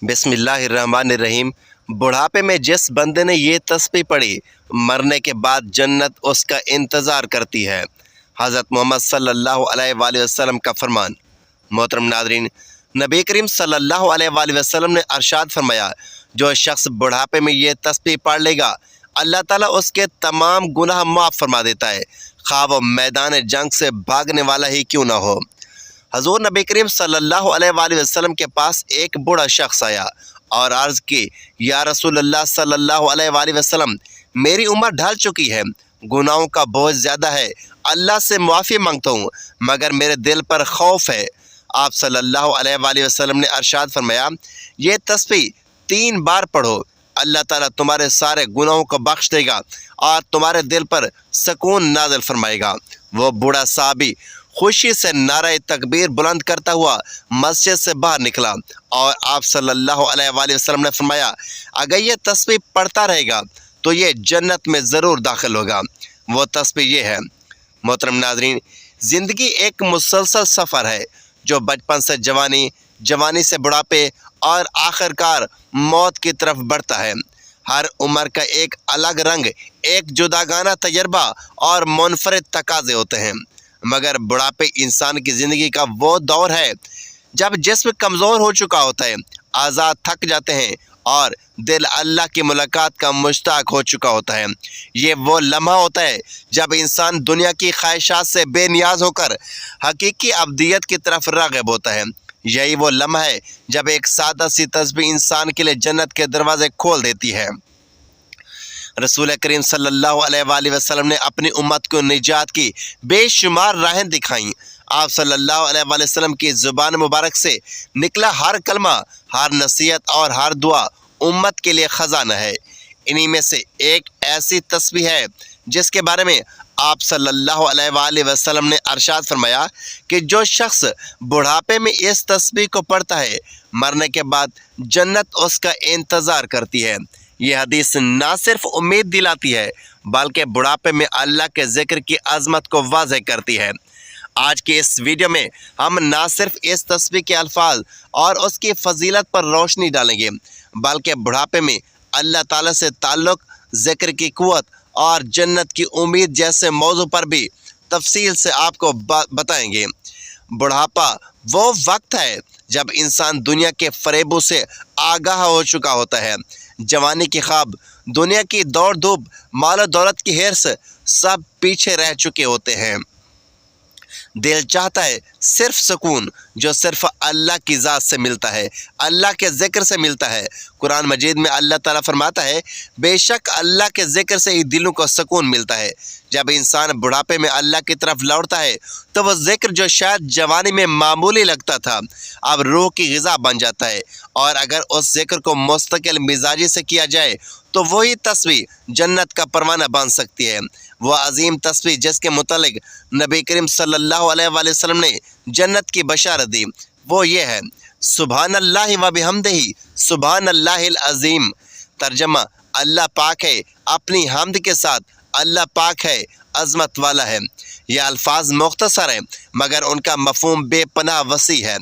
बिस्मिल्लाहिर्रहमानिर्रहीम। बुढ़ापे में जिस बंदे ने ये तस्बीह पढ़ी, मरने के बाद जन्नत उसका इंतज़ार करती है। हज़रत मोहम्मद सल्लल्लाहु अलैहि वसल्लम का फरमान। मोहतरम नाज़रीन, नबी करीम सल्लल्लाहु अलैहि वसल्लम ने अरशाद फरमाया, जो शख्स बुढ़ापे में ये तस्बीह पढ़ लेगा, अल्लाह ताला उसके तमाम गुनाह माफ़ फरमा देता है, खा वो मैदान जंग से भागने वाला ही क्यों ना हो। हजूर नबी करीम सल्लल्लाहु अलैहि वसल्लम के पास एक बूढ़ा शख्स आया और अर्ज़ की, या रसूलल्लाह सल्लल्लाहु अलैहि वसल्लम, मेरी उम्र ढल चुकी है, गुनाहों का बोझ ज़्यादा है, अल्लाह से मुआफ़ी मांगता हूँ, मगर मेरे दिल पर खौफ है। आप सल्लल्लाहु अलैहि वसल्लम ने अरशाद फरमाया, ये तस्बीह 3 बार पढ़ो, अल्लाह ताला तुम्हारे सारे गुनाहों को बख्श देगा और तुम्हारे दिल पर सुकून नाज़िल फरमाएगा। वो बूढ़ा साहबी खुशी से नारे तकबीर बुलंद करता हुआ मस्जिद से बाहर निकला और आप सल्लल्लाहु अलैहि वसल्लम ने फरमाया, अगर ये तस्बीह पढ़ता रहेगा तो ये जन्नत में ज़रूर दाखिल होगा। वो तस्बीह ये है। मोहतरम नाज़रीन, ज़िंदगी एक मुसलसल सफ़र है जो बचपन से जवानी, जवानी से बुढ़ापे और आखिरकार मौत की तरफ बढ़ता है। हर उम्र का एक अलग रंग, एक जुदागाना तजर्बा और मुनफरिद तकाज़े होते हैं, मगर बुढ़ापे इंसान की ज़िंदगी का वो दौर है जब जिस्म कमज़ोर हो चुका होता है, आज़ाद थक जाते हैं और दिल अल्लाह की मुलाकात का मुश्ताक हो चुका होता है। ये वो लम्हा होता है जब इंसान दुनिया की ख्वाहिशात से बेनियाज होकर हकीकी अब्दियत की तरफ राग़िब होता है। यही वो लम्हा है जब एक सादा सी तस्बीह इंसान के लिए जन्नत के दरवाज़े खोल देती है। रसूल करीम सल्लल्लाहु अलैहि वसल्लम ने अपनी उम्मत को निजात की बेशुमार राहें दिखाईं। आप सल्लल्लाहु अलैहि वसल्लम की ज़ुबान मुबारक से निकला हर कलमा, हर नसीहत और हर दुआ उम्मत के लिए ख़जाना है। इन्हीं में से एक ऐसी तस्बीह है जिसके बारे में आप सल्लल्लाहु अलैहि वसल्लम ने अरशाद फरमाया कि जो शख्स बुढ़ापे में इस तस्बीह को पढ़ता है, मरने के बाद जन्नत उसका इंतज़ार करती है। ये हदीस ना सिर्फ उम्मीद दिलाती है बल्कि बुढ़ापे में अल्लाह के ज़िक्र की अज़मत को वाज़ेह करती है। आज के इस वीडियो में हम ना सिर्फ इस तस्बीह के अल्फाज और उसकी फजीलत पर रोशनी डालेंगे, बल्कि बुढ़ापे में अल्लाह ताला से ताल्लुक़, ज़िक्र की क़ुव्वत और जन्नत की उम्मीद जैसे मौजू पर भी तफसील से आपको बताएंगे। बुढ़ापा वो वक्त है जब इंसान दुनिया के फ़रेबों से आगाह हो चुका होता है। जवानी के ख्वाब, दुनिया की दौड़ धूप, माल दौलत की हिर्स सब पीछे रह चुके होते हैं। दिल चाहता है सिर्फ सुकून जो सिर्फ अल्लाह की ज़ात से मिलता है, अल्लाह के ज़िक्र से मिलता है। कुरान मजीद में अल्लाह ताला फरमाता है, बेशक अल्लाह के ज़िक्र से ही दिलों को सुकून मिलता है। जब इंसान बुढ़ापे में अल्लाह की तरफ लौटता है तो वह ज़िक्र जो शायद जवानी में मामूली लगता था, अब रूह की ग़िज़ा बन जाता है। और अगर उस ज़िक्र को मुस्तकिल मिजाजी से किया जाए तो वही तस्बीह जन्नत का परवाना बन सकती है। वह अजीम तस्बीह जिसके मुतालिक नबी करीम सल्लल्लाहु अलैहि वसल्लम ने जन्नत की बशारत दी, वो ये है, सुभानल्लाहि व बिहम्दिही सुभानल्लाहिल अज़ीम। तर्जमा, अल्लाह पाक है, अपनी हम्द के साथ अल्लाह पाक है, अज़मत वाला है। यह अल्फाज मुख्तसर हैं मगर उनका मफ़हूम बेपनाह वसी है।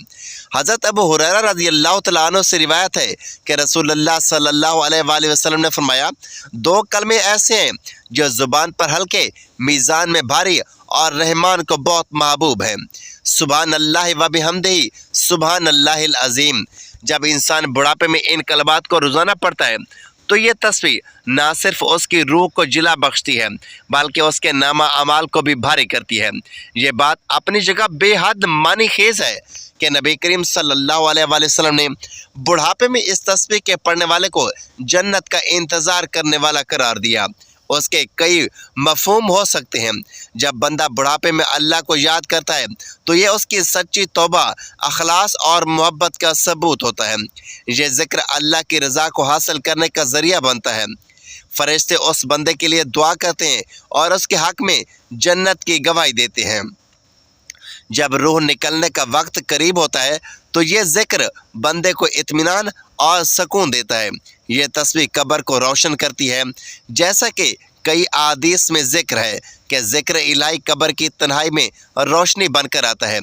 हज़रत अबू हुरैरा रज़ियल्लाहु तआला अन्हु से रिवायत है कि रसूलुल्लाह सल्लल्लाहु अलैहि वसल्लम ने फरमाया, 2 कलमे ऐसे हैं जो ज़ुबान पर हल्के, मीज़ान में भारी और रहमान को बहुत महबूब हैं, सुभानल्लाहि व बिहम्दिही सुभानल्लाहिल अज़ीम। जब इंसान बुढ़ापे में इन कलमात को रोज़ाना पढ़ता है तो ये तस्बीह ना सिर्फ उसकी रूह को जिला बख्शती है बल्कि उसके नामा अमाल को भी भारी करती है। ये बात अपनी जगह बेहद मानी खेज़ है कि नबी करीम सल्लल्लाहु अलैहि वसल्लम ने बुढ़ापे में इस तस्बीह के पढ़ने वाले को जन्नत का इंतज़ार करने वाला करार दिया। उसके कई मफ़हूम हो सकते हैं। जब बंदा बुढ़ापे में अल्लाह को याद करता है तो ये उसकी सच्ची तौबा, अखलास और मोहब्बत का सबूत होता है। ये ज़िक्र अल्लाह की रज़ा को हासिल करने का ज़रिया बनता है। फ़रिश्ते उस बंदे के लिए दुआ करते हैं और उसके हक़ में जन्नत की गवाही देते हैं। जब रूह निकलने का वक्त करीब होता है तो ये ज़िक्र बंदे को इत्मीनान और सुकून देता है। ये तस्बीह कब्र को रोशन करती है, जैसा कि कई अहादीस में ज़िक्र है कि ज़िक्र इलाही कब्र की तन्हाई में रोशनी बनकर आता है।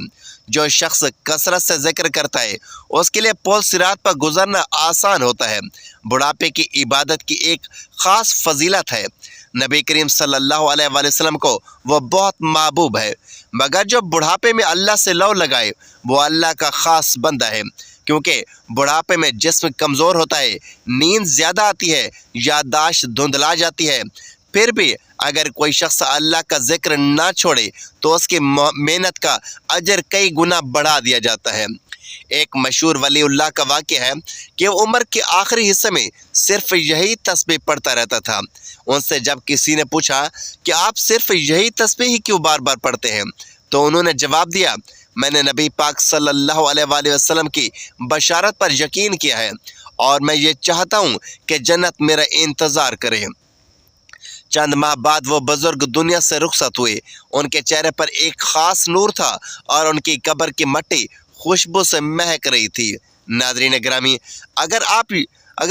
जो शख्स कसरत से जिक्र करता है उसके लिए पुल सिरात पर गुजरना आसान होता है। बुढ़ापे की इबादत की एक ख़ास फजीलत है। नबी करीम सल्लल्लाहु अलैहि वसल्लम को वो बहुत महबूब है, मगर जो बुढ़ापे में अल्लाह से लौ लगाए वो अल्लाह का ख़ास बंदा है, क्योंकि बुढ़ापे में जिस्म कमज़ोर होता है, नींद ज़्यादा आती है, याददाश्त धुंधला जाती है। फिर भी अगर कोई शख्स अल्लाह का जिक्र ना छोड़े तो उसकी मेहनत का अजर कई गुना बढ़ा दिया जाता है। एक मशहूर वलीउल्लाह का वाक़या है कि वो उम्र के आखिरी हिस्से में सिर्फ यही तस्बीह पढ़ता रहता था। उनसे जब किसी ने पूछा कि आप सिर्फ यही तस्बीह ही क्यों बार बार पढ़ते हैं, तो उन्होंने जवाब दिया, मैंने नबी पाक सल्लल्लाहु अलैहि वसल्लम की बशारत पर यकीन किया है और मैं ये चाहता हूँ कि जन्नत मेरा इंतज़ार करे। चंद माह बाद वो बुजुर्ग दुनिया से रुखसत हुए। उनके चेहरे पर एक ख़ास नूर था और उनकी कब्र की मिट्टी खुशबू से महक रही थी। नाज़रीन गिरामी, अगर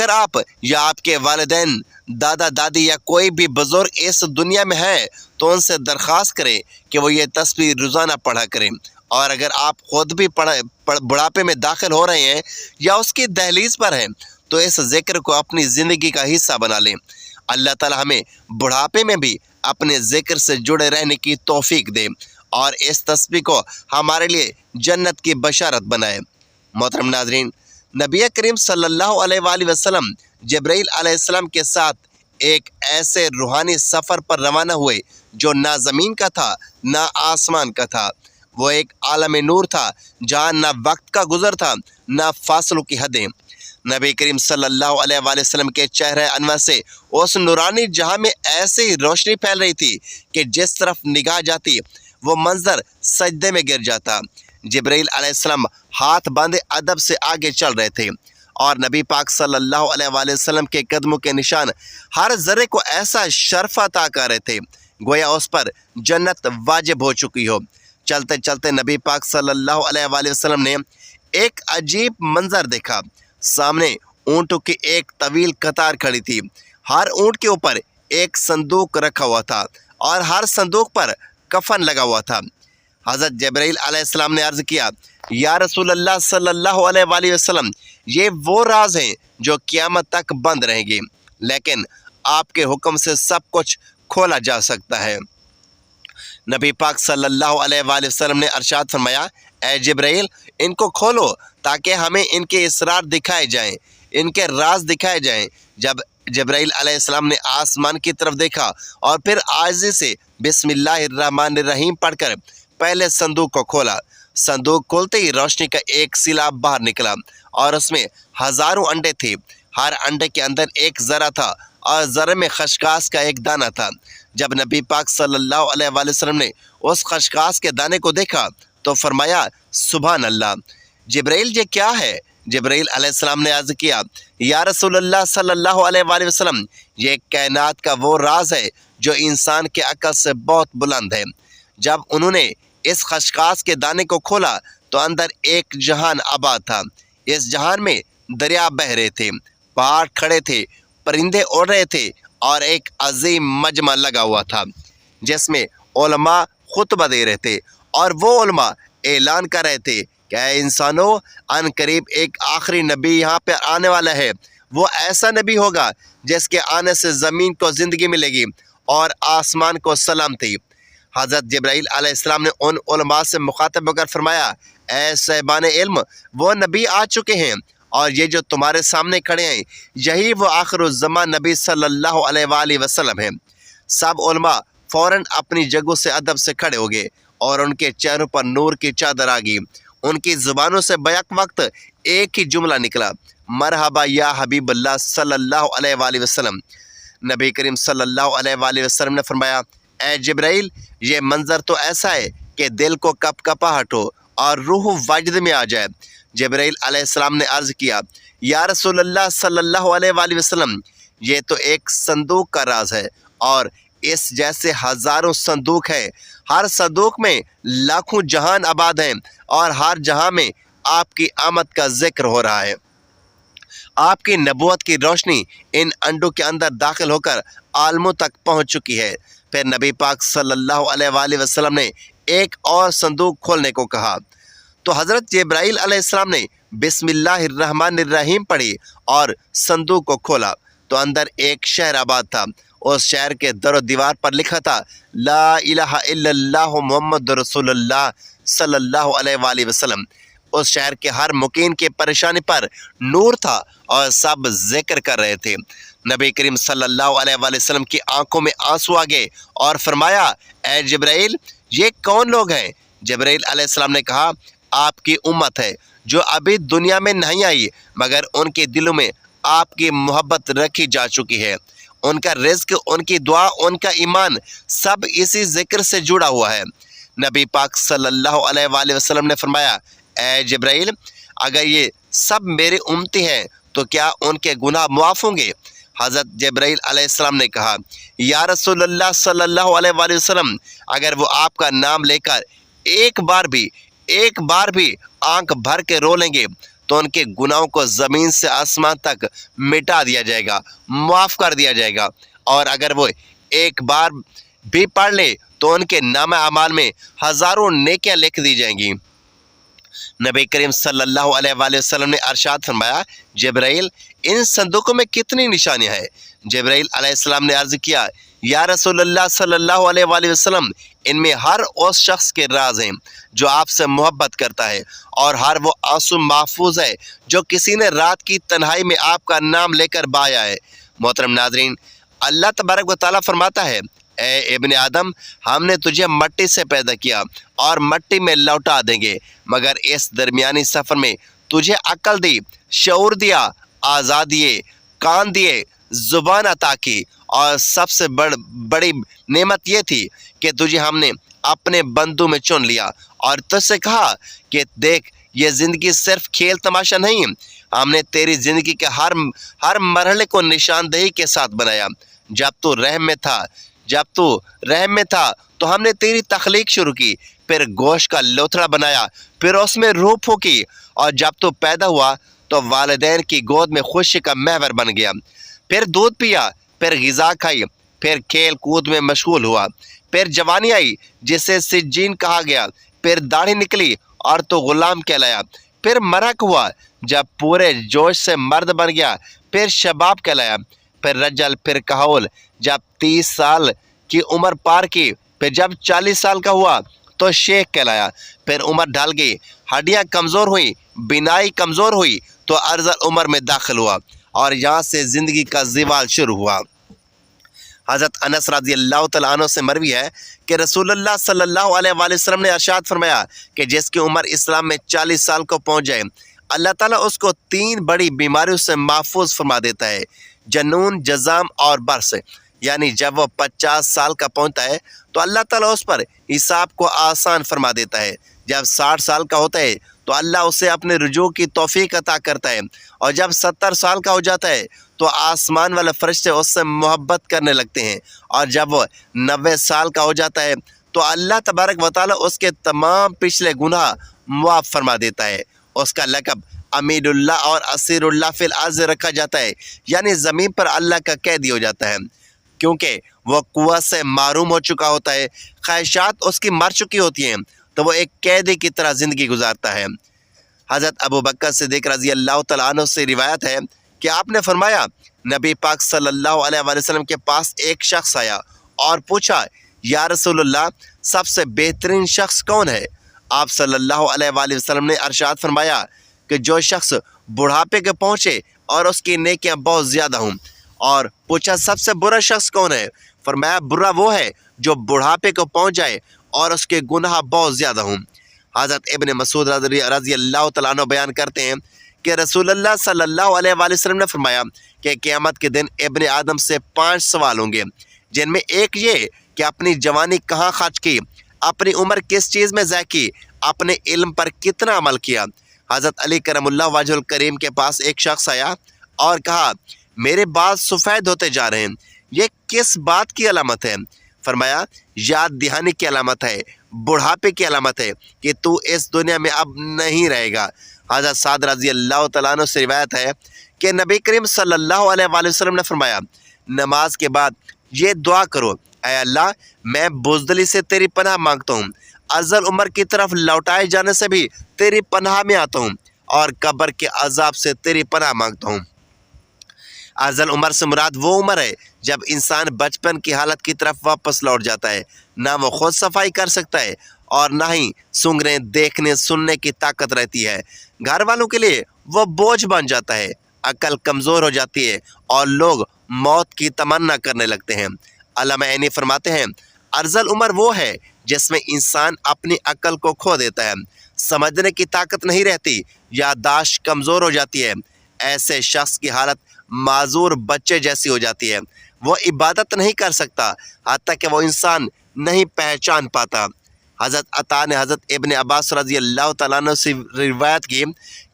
आप या आपके वालिदैन, दादा दादी या कोई भी बुजुर्ग इस दुनिया में है तो उनसे दरख्वास्त करें कि वो ये तस्बीह रोज़ाना पढ़ा करें। और अगर आप खुद भी बुढ़ापे में दाखिल हो रहे हैं या उसकी दहलीज पर हैं तो इस जिक्र को अपनी ज़िंदगी का हिस्सा बना लें। अल्लाह ताला हमें बुढ़ापे में भी अपने जिक्र से जुड़े रहने की तौफीक दे और इस तस्बीह को हमारे लिए जन्नत की बशारत बनाए। मोहतरम नाज़रीन, नबी करीम सल्लल्लाहु अलैहि वसल्लम जिब्राइल अलैहिस्सलाम के साथ एक ऐसे रूहानी सफ़र पर रवाना हुए जो ना ज़मीन का था ना आसमान का था। वो एक आलम नूर था जहाँ ना वक्त का गुज़र था ना फासलों की हदें। नबी करीम सल्लल्लाहु अलैहि वसल्लम के चेहरे अनवर से उस नूरानी जहाँ में ऐसे ही रोशनी फैल रही थी कि जिस तरफ निगाह जाती वो मंजर सजदे में गिर जाता। जिब्राइल अलैहिस्सलाम हाथ बांधे अदब से आगे चल रहे थे और नबी पाक सल्लल्लाहु अलैहि वसल्लम के कदमों के निशान हर जर्रे को ऐसा शर्फ अता कर रहे थे गोया उस पर जन्नत वाजिब हो चुकी हो। चलते चलते नबी पाक सल्लल्लाहु अलैहि वसल्लम ने एक अजीब मंजर देखा। सामने ऊँटों की एक तवील कतार खड़ी थी। हर ऊँट के ऊपर एक संदूक रखा हुआ था और हर संदूक पर कफन लगा हुआ था। हज़रत जिब्राइल अलैहिस्सलाम ने अर्ज़ किया, या रसूल अल्लाह सल्लल्लाहु अलैहि वसल्लम, ये वो राज हैं जो क़यामत तक बंद रहेंगे, लेकिन आपके हुक्म से सब कुछ खोला जा सकता है। नबी पाक सल्लल्लाहु अलैहि वसल्लम ने अरशाद फरमाया, ए जिब्राइल, इनको खोलो ताकि हमें इनके इसरार दिखाए जाएं, इनके राज दिखाए जाएं। जब जिब्राइल अलैहिस्सलाम ने आसमान की तरफ देखा और फिर आजिज़ी से बिस्मिल्लाहिर्रहमानिर्रहीम पढ़कर पहले संदूक को खोला। संदूक खोलते ही रोशनी का एक सिला बाहर निकला और उसमें हज़ारों अंडे थे। हर अंडे के अंदर एक ज़रा था और ज़रे में खशखाश का एक दाना था। जब नबी पाक सल्लल्लाहु अलैहि वसल्लम ने उस खशखाश के दाने को देखा तो फरमाया, सुभान अल्लाह। जिब्राइल, ये क्या है? जिब्राइल अलैहिस्सलाम ने अर्ज़ किया, या रसूलल्लाह सल्लल्लाहु अलैहि वसल्लम, ये कायनात का वो राज है जो इंसान के अक्ल से बहुत बुलंद है। जब उन्होंने इस खशखाश के दाने को खोला तो अंदर एक जहान आबाद था। इस जहान में दरिया बह रहे थे, पहाड़ खड़े थे, परिंदे उड़ रहे थे और एक अजीम मजमा लगा हुआ था जिसमें उलमा खुतबा दे रहे थे और वो उलमा ऐलान कर रहे थे कि ऐ इंसानों, अन करीब एक आखिरी नबी यहाँ पे आने वाला है। वो ऐसा नबी होगा जिसके आने से ज़मीन को ज़िंदगी मिलेगी और आसमान को सलामती। हज़रत जिब्राइल अलैहिस्सलाम ने उन उलमा से मुखातब होकर फरमाया, ऐ साहिबाने इल्म, वो नबी आ चुके हैं और ये जो तुम्हारे सामने खड़े हैं यही वो आखिरुज़्ज़मान नबी सल्लल्लाहु अलैहि वसल्लम हैं। सब उलमा फ़ौरन अपनी जगहों से अदब से खड़े हो गए और उनके चेहरों पर नूर की चादर आ गई। उनकी ज़ुबानों से बैक वक्त एक ही जुमला निकला, मरहबा या हबीबल्लाह सल्लल्लाहु अलैहि वसल्लम। नबी करीम सल्लल्लाहु अलैहि वसल्लम ने फरमाया, ए जिब्राइल, ये मंज़र तो ऐसा है कि दिल को कपकपाहट हो और रूह वजद में आ जाए। जिब्राइल अलैहिस्सलाम ने अर्ज़ किया, या रसूलल्लाह सल्लल्लाहु अलैहि वसल्लम, ये तो एक संदूक का राज है और इस जैसे हज़ारों संदूक हैं। हर संदूक में लाखों जहान आबाद हैं और हर जहां में आपकी आमद का जिक्र हो रहा है। आपकी नबूवत की रोशनी इन अंडों के अंदर दाखिल होकर आलमों तक पहुंच चुकी है। फिर नबी पाक सल्लल्लाहु अलैहि वसल्लम ने एक और संदूक खोलने को कहा। تو حضرت جبرائیل علیہ السلام نے بسم اللہ الرحمن الرحیم پڑھی اور صندوق کو کھولا تو اندر ایک شہر آباد تھا۔ اس شہر کے در و دیوار پر لکھا تھا لا الہ الا اللہ محمد رسول اللہ صلی اللہ علیہ وآلہ وسلم۔ اس شہر کے ہر مقیم کی پریشانی پر نور تھا اور سب ذکر کر رہے تھے۔ نبی کریم صلی اللہ علیہ وآلہ وسلم کی آنکھوں میں آنسو آ گئے اور فرمایا اے جبرائیل یہ کون لوگ ہیں؟ جبرائیل علیہ السلام نے کہا آپ کی امت ہے جو ابھی دنیا میں نہیں آئی مگر ان کے دلوں میں آپ کی محبت رکھی جا چکی ہے۔ ان کا رزق، ان کی دعا، ان کا ایمان سب اسی ذکر سے جڑا ہوا ہے۔ نبی پاک صلی اللہ علیہ وآلہ وسلم نے فرمایا اے جبرائیل اگر یہ سب میرے امتی ہیں تو کیا ان کے گناہ معاف ہوں گے؟ حضرت جبرائیل علیہ السلام نے کہا یا رسول اللہ صلی اللہ علیہ وآلہ وسلم اگر وہ آپ کا نام لے کر ایک بار بھی آنکھ بھر کے رو لیں گے تو ان کے گناہوں کو زمین سے آسمان تک مٹا دیا جائے گا، معاف کر دیا جائے گا، اور اگر وہ ایک بار بھی پڑھ لے تو ان کے نامہ اعمال میں ہزاروں نیکیاں لکھ دی جائیں گی۔ نبی کریم صلی اللہ علیہ وآلہ وسلم نے ارشاد فرمایا جبرائیل ان صندوقوں میں کتنی نشانیاں ہیں؟ جبرائیل علیہ السلام نے عرض کیا یا رسول اللہ صلی اللہ علیہ وآلہ وسلم ان میں ہر اس شخص کے راز ہیں جو آپ سے محبت کرتا ہے، اور ہر وہ آنسو محفوظ ہے جو کسی نے رات کی تنہائی میں آپ کا نام لے کر بہایا ہے۔ محترم ناظرین، اللہ تبارک و تعالیٰ فرماتا ہے اے ابن آدم ہم نے تجھے مٹی سے پیدا کیا اور مٹی میں لوٹا دیں گے، مگر اس درمیانی سفر میں تجھے عقل دی، شعور دیا، آزادی دیے، کان دیے، زبان عطا کی، اور سب سے بڑی نعمت یہ تھی کہ تجھے ہم نے اپنے بندوں میں چن لیا اور تجھ سے کہا کہ دیکھ یہ زندگی صرف کھیل تماشا نہیں، ہم نے تیری زندگی کے ہر مرحلے کو نشاندہی کے ساتھ بنایا۔ جب تو رحم میں تھا تو ہم نے تیری تخلیق شروع کی، پھر گوشت کا لوتھڑا بنایا، پھر اس میں روح پھونکی، اور جب تو پیدا ہوا تو والدین کی گود میں خوشی کا محور بن گیا، پھر دودھ پیا، پھر غذا کھائی، پھر کھیل کود میں مشغول ہوا، پھر جوانی آئی جسے سجین کہا گیا، پھر داڑھی نکلی اور تو غلام کہلایا، پھر مرک ہوا جب پورے جوش سے مرد بن گیا، پھر شباب کہلایا، پھر رجل، پھر کہول جب 30 سال کی عمر پار کی، پھر جب 40 سال کا ہوا تو شیخ کہلایا، پھر عمر ڈھل گئی، ہڈیاں کمزور ہوئی، بینائی کمزور ہوئی تو ارذل عمر میں داخل ہوا، اور یہاں سے زندگی کا زوال شروع ہوا۔ حضرت انس رضی اللہ تعالیٰ عنہ سے مروی ہے کہ رسول اللہ صلی اللہ علیہ وآلہ وسلم نے ارشاد فرمایا کہ جس کی عمر اسلام میں 40 سال کو پہنچ جائے اللہ تعالیٰ اس کو 3 بڑی بیماریوں سے محفوظ فرما دیتا ہے، جنون، جزام اور برس۔ یعنی جب وہ 50 سال کا پہنچتا ہے تو اللہ تعالیٰ اس پر حساب کو آسان فرما دیتا ہے، جب 60 سال کا ہوتا ہے تو اللہ اسے اپنے رجوع کی توفیق عطا کرتا ہے، اور جب 70 سال کا ہو جاتا ہے تو آسمان والے فرشتے اس سے محبت کرنے لگتے ہیں، اور جب وہ 90 سال کا ہو جاتا ہے تو اللہ تبارک و تعالیٰ اس کے تمام پچھلے گناہ معاف فرما دیتا ہے۔ اس کا لقب امید اللہ اور اسیر اللہ فی الارض رکھا جاتا ہے، یعنی زمین پر اللہ کا قیدی ہو جاتا ہے، کیونکہ وہ قوت سے محروم ہو چکا ہوتا ہے، خواہشات اس کی مر چکی ہوتی ہیں تو وہ ایک قیدی کی طرح زندگی گزارتا ہے۔ حضرت ابو بکر صدیق رضی اللہ تعالیٰ عنہ سے روایت ہے کہ آپ نے فرمایا نبی پاک صلی اللہ علیہ وآلہ وسلم کے پاس ایک شخص آیا اور پوچھا یا رسول اللہ سب سے بہترین شخص کون ہے؟ آپ صلی اللہ علیہ وآلہ وسلم نے ارشاد فرمایا کہ جو شخص بڑھاپے کے پہنچے اور اس کی نیکیاں بہت زیادہ ہوں، اور پوچھا سب سے برا شخص کون ہے؟ فرمایا برا وہ ہے جو بڑھاپے کو پہنچ جائے اور اس کے گناہ بہت زیادہ ہوں۔ حضرت ابن مسعود رضی اللہ تعالیٰ عنہ بیان کرتے ہیں کہ رسول اللہ صلی اللہ علیہ وآلہ وسلم نے فرمایا کہ قیامت کے دن ابن آدم سے 5 سوال ہوں گے، جن میں ایک یہ کہ اپنی جوانی کہاں خرچ کی، اپنی عمر کس چیز میں ضائع کی، اپنے علم پر کتنا عمل کیا۔ حضرت علی کرم اللہ وجہ الکریم کے پاس ایک شخص آیا اور کہا میرے بال سفید ہوتے جا رہے ہیں، یہ کس بات کی علامت ہے؟ فرمایا یاد دہانی کی علامت ہے، بڑھاپے کی علامت ہے کہ تو اس دنیا میں اب نہیں رہے گا۔ حضرت سعد رضی اللہ تعالیٰ عنہ سے روایت ہے کہ نبی کریم صلی اللہ علیہ وآلہ وسلم نے فرمایا نماز کے بعد یہ دعا کرو اے اللہ میں بزدلی سے تیری پناہ مانگتا ہوں، ارذل عمر کی طرف لوٹائے جانے سے بھی تیری پناہ میں آتا ہوں اور قبر کے عذاب سے تیری پناہ مانگتا ہوں۔ ارذل عمر سے مراد وہ عمر ہے جب انسان بچپن کی حالت کی طرف واپس لوٹ جاتا ہے۔ نہ وہ خود صفائی کر سکتا ہے اور نہ ہی سونگھنے، دیکھنے، سننے کی طاقت رہتی ہے۔ گھر والوں کے لیے وہ بوجھ بن جاتا ہے، عقل کمزور ہو جاتی ہے اور لوگ موت کی تمنا کرنے لگتے ہیں۔ علامہ عینی فرماتے ہیں، ارذل عمر وہ ہے جس میں انسان اپنی عقل کو کھو دیتا ہے، سمجھنے کی طاقت نہیں رہتی، یادداشت کمزور ہو جاتی ہے۔ ایسے شخص کی حالت معذور بچے جیسی ہو جاتی ہے۔ وہ عبادت نہیں کر سکتا، حتیٰ کہ وہ انسان نہیں پہچان پاتا۔ حضرت عطا نے حضرت ابن عباس رضی اللہ تعالیٰ عنہ سے روایت کی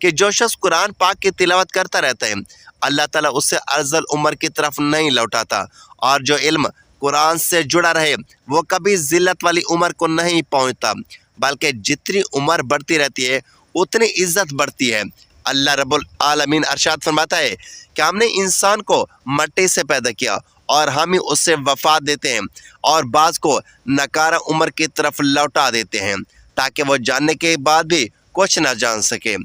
کہ جو شخص قرآن پاک کی تلاوت کرتا رہتا ہے، اللہ تعالیٰ اسے ارذل عمر کی طرف نہیں لوٹاتا، اور جو علم قرآن سے جڑا رہے وہ کبھی ذلت والی عمر کو نہیں پہنچتا، بلکہ جتنی عمر بڑھتی رہتی ہے اتنی عزت بڑھتی ہے۔ اللہ رب العالمین ارشاد فرماتا ہے کہ ہم نے انسان کو مٹی سے پیدا کیا اور ہم ہی اس سے وفات دیتے ہیں اور بعض کو نکارہ عمر کی طرف لوٹا دیتے ہیں تاکہ وہ جاننے کے بعد بھی کچھ نہ جان سکے۔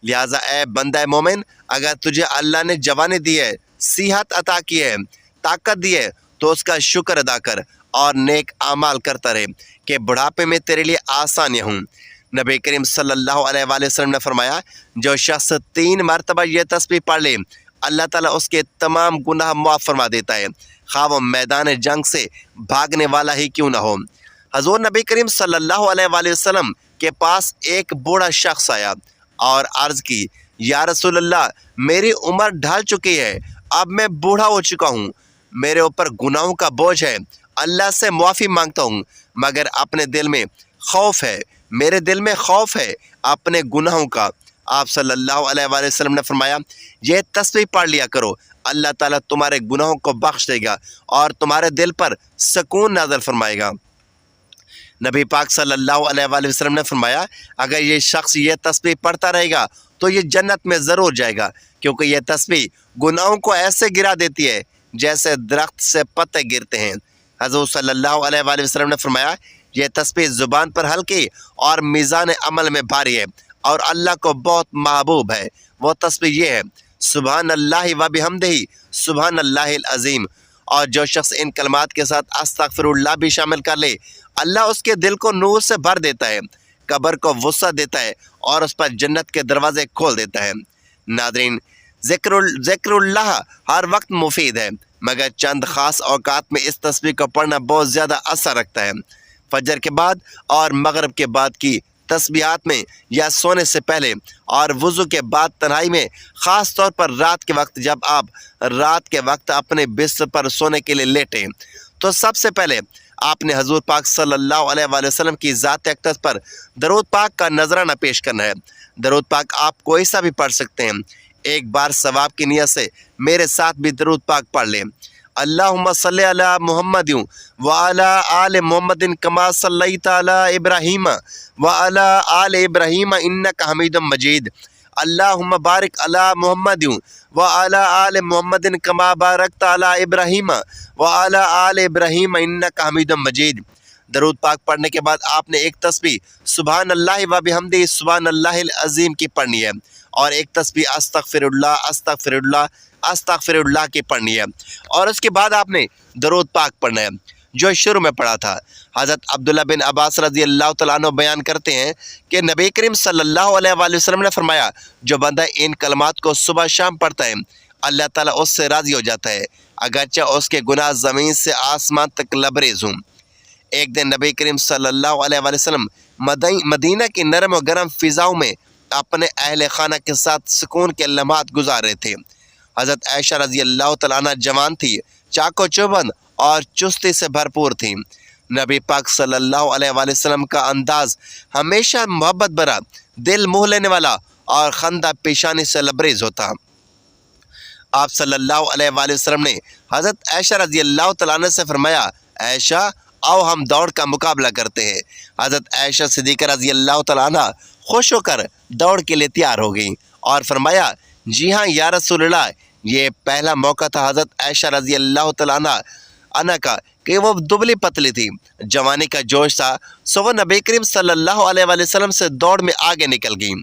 لہٰذا اے بندہ مومن، اگر تجھے اللہ نے جوانی دی ہے، صحت عطا کی ہے، طاقت دی ہے، تو اس کا شکر ادا کر اور نیک اعمال کرتا رہے کہ بڑھاپے میں تیرے لیے آسانیاں ہوں۔ نبی کریم صلی اللہ علیہ وآلہ وسلم نے فرمایا، جو شخص 3 مرتبہ یہ تسبیح پڑھ لے، اللہ تعالیٰ اس کے تمام گناہ معاف فرما دیتا ہے، خواہ وہ میدان جنگ سے بھاگنے والا ہی کیوں نہ ہو۔ حضور نبی کریم صلی اللہ علیہ وآلہ وسلم کے پاس ایک بوڑھا شخص آیا اور عرض کی، یا رسول اللہ، میری عمر ڈھل چکی ہے، اب میں بوڑھا ہو چکا ہوں، میرے اوپر گناہوں کا بوجھ ہے، اللہ سے معافی مانگتا ہوں، مگر اپنے دل میں خوف ہے، میرے دل میں خوف ہے اپنے گناہوں کا۔ آپ صلی اللہ علیہ وآلہ وسلم نے فرمایا، یہ تسبیح پڑھ لیا کرو، اللہ تعالیٰ تمہارے گناہوں کو بخش دے گا اور تمہارے دل پر سکون نازل فرمائے گا۔ نبی پاک صلی اللہ علیہ وآلہ وسلم نے فرمایا، اگر یہ شخص یہ تسبیح پڑھتا رہے گا تو یہ جنت میں ضرور جائے گا، کیونکہ یہ تسبیح گناہوں کو ایسے گرا دیتی ہے جیسے درخت سے پتے گرتے ہیں۔ حضور صلی اللہ علیہ وآلہ وسلم نے فرمایا، یہ تسبیح زبان پر ہلکی اور میزان عمل میں بھاری ہے اور اللہ کو بہت محبوب ہے۔ وہ تسبیح یہ ہے، سبحان اللہ و بحمدہ سبحان اللہ العظیم، اور جو شخص ان کلمات کے ساتھ استغفر اللہ بھی شامل کر لے، اللہ اس کے دل کو نور سے بھر دیتا ہے، قبر کو وسعت دیتا ہے اور اس پر جنت کے دروازے کھول دیتا ہے۔ ناظرین، ذکر اللہ ہر وقت مفید ہے، مگر چند خاص اوقات میں اس تسبیح کو پڑھنا بہت زیادہ اثر رکھتا ہے۔ فجر کے بعد اور مغرب کے بعد کی تسبیحات میں، یا سونے سے پہلے اور وضو کے بعد تنہائی میں، خاص طور پر رات کے وقت جب آپ رات کے وقت اپنے بستر پر سونے کے لیے لیٹیں، تو سب سے پہلے آپ نے حضور پاک صلی اللہ علیہ وآلہ وسلم کی ذات اقدس پر درود پاک کا نذرانہ پیش کرنا ہے۔ درود پاک آپ کوئی سا بھی پڑھ سکتے ہیں۔ ایک بار ثواب کی نیت سے میرے ساتھ بھی درود پاک پڑھ لیں۔ اللہم صلی علی محمد وعلی آل محمد کما صلیت علی ابراہیم وعلی آل ابراہیم انک حمید مجید۔ اللہم بارک علی محمد وعلی آل محمد کما بارکت علی ابراہیم وعلی آل ابراہیم انک حمید مجید۔ درود پاک پڑھنے کے بعد آپ نے ایک تسبیح سبحان اللہ و بحمدہ سبحان اللہ العظیم کی پڑھنی ہے، اور ایک تسبیح استغفر اللہ استغفر اللہ استغفر اللہ کی پڑھنی ہے، اور اس کے بعد آپ نے درود پاک پڑھنا ہے جو شروع میں پڑھا تھا۔ حضرت عبداللہ بن عباس رضی اللہ تعالیٰ عنہ بیان کرتے ہیں کہ نبی کریم صلی اللہ علیہ وآلہ وسلم نے فرمایا، جو بندہ ان کلمات کو صبح شام پڑھتا ہے، اللہ تعالیٰ اس سے راضی ہو جاتا ہے، اگرچہ اس کے گناہ زمین سے آسمان تک لبریز ہوں۔ ایک دن نبی کریم صلی اللہ علیہ وآلہ وسلم مدینہ کی نرم و گرم فضاؤں میں اپنے اہل خانہ کے ساتھ سکون کے لمحات گزار رہے تھے۔ حضرت عائشہ رضی اللہ تعالیٰ عنہ جوان تھی، چاق و چوبند اور چستی سے بھرپور تھی۔ نبی پاک صلی اللہ علیہ وآلہ وسلم کا انداز ہمیشہ محبت بھرا، دل موہ لینے والا اور خندہ پیشانی سے لبریز ہوتا۔ آپ صلی اللہ علیہ وآلہ وسلم نے حضرت عائشہ رضی اللہ تعالیٰ عنہ سے فرمایا، عائشہ آؤ ہم دوڑ کا مقابلہ کرتے ہیں۔ حضرت عائشہ صدیقہ رضی اللہ تعالیٰ عنہ خوش ہو کر دوڑ کے لیے تیار ہو گئیں اور فرمایا، جی ہاں یا رسول اللہ۔ یہ پہلا موقع تھا حضرت عائشہ رضی اللہ تعالیٰ عنہ अन्हा का कि वो दुबली पतली थी, जवानी का जोश था, सो वो नबी करीम सल्लल्लाहु अलैहि वसल्लम से दौड़ में आगे निकल गई।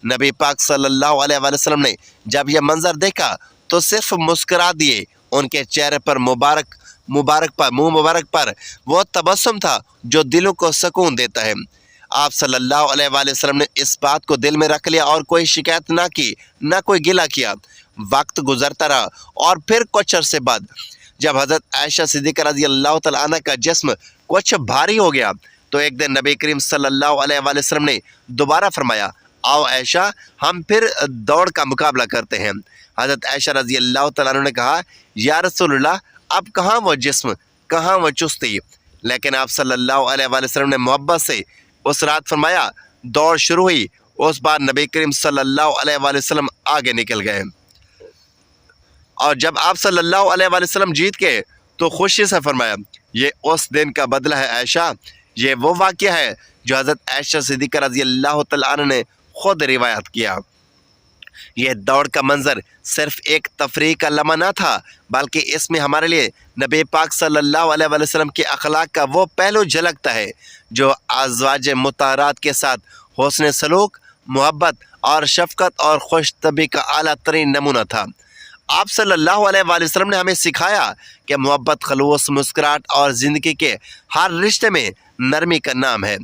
नबी पाक सल्लल्लाहु अलैहि वसल्लम ने जब यह मंजर देखा तो सिर्फ मुस्कुरा दिए। उनके चेहरे पर मुंह मुबारक पर वो तबस्सुम था जो दिलों को सुकून देता है। आप सल्लल्लाहु अलैहि वसल्लम ने इस बात को दिल में रख लिया और कोई शिकायत ना की, ना कोई गिला किया। वक्त गुजरता रहा और फिर कुछ अरसे बाद जब हज़रत आयशा सिद्दीक़ा रज़ी अल्लाह तआला अन्हा का जिस्म कुछ भारी हो गया तो एक दिन नबी करीम सल्लल्लाहु अलैहि वसल्लम ने दोबारा फरमाया, आओ आयशा, हम फिर दौड़ का मुकाबला करते हैं। हज़रत आयशा रज़ी अल्लाह तआला अन्हा ने कहा, या रसूलल्लाह, अब कहाँ वो जिस्म, कहाँ वो चुस्ती। लेकिन आप सल्लल्लाहु अलैहि वसल्लम ने मोहब्बत से उस रात फरमाया, दौड़ शुरू हुई। उस बार नबी करीम सल्लल्लाहु अलैहि वसल्लम आगे निकल गए और जब आप सल्लल्लाहु अलैहि वसल्लम जीत गए तो खुशी से फरमाया, ये उस दिन का बदला है आयशा। ये वो वाक़या है जो हज़रत आयशा सिद्दीक़ा रज़ी अल्लाह तआला अन्हा ने खुद रिवायत किया। यह दौड़ का मंजर सिर्फ एक तफरीह का लम्हा न था, बल्कि इसमें हमारे लिए नबी पाक सल्लल्लाहु अलैहि वसल्लम के अखलाक का वो पहलू झलकता है जो अज़वाज मुताहरात के साथ हुस्न सलूक, मोहब्बत और शफ़क़त और खुश तबी का आला तरीन नमूना था। आप सल्लल्लाहु अलैहि वसल्लम ने हमें सिखाया कि मोहब्बत, खलूस, मुस्कुराहट और ज़िंदगी के हर रिश्ते में नरमी का नाम है।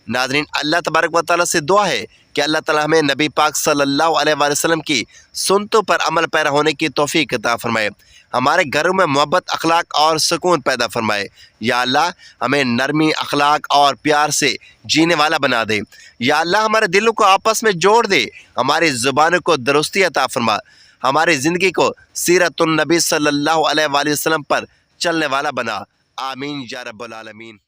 नाज़रीन, अल्लाह तबारक व तआला से दुआ है कि अल्लाह ताला हमें नबी पाक सल्लल्लाहु अलैहि वसल्लम की सुन्नतों पर अमल पैरा होने की तौफीक अता फरमाए, हमारे घरों में मोहब्बत, अखलाक और सुकून पैदा फरमाए। या अल्लाह, हमें नरमी, अखलाक और प्यार से जीने वाला बना दे। या अल्लाह, हमारे दिलों को आपस में जोड़ दे, हमारी ज़ुबानों को दुरुस्ती अता फरमा, हमारी ज़िंदगी को सीरतुन नबी सल्लल्लाहु अलैहि वसल्लम पर चलने वाला बना। आमीन या रब्बल आलमीन।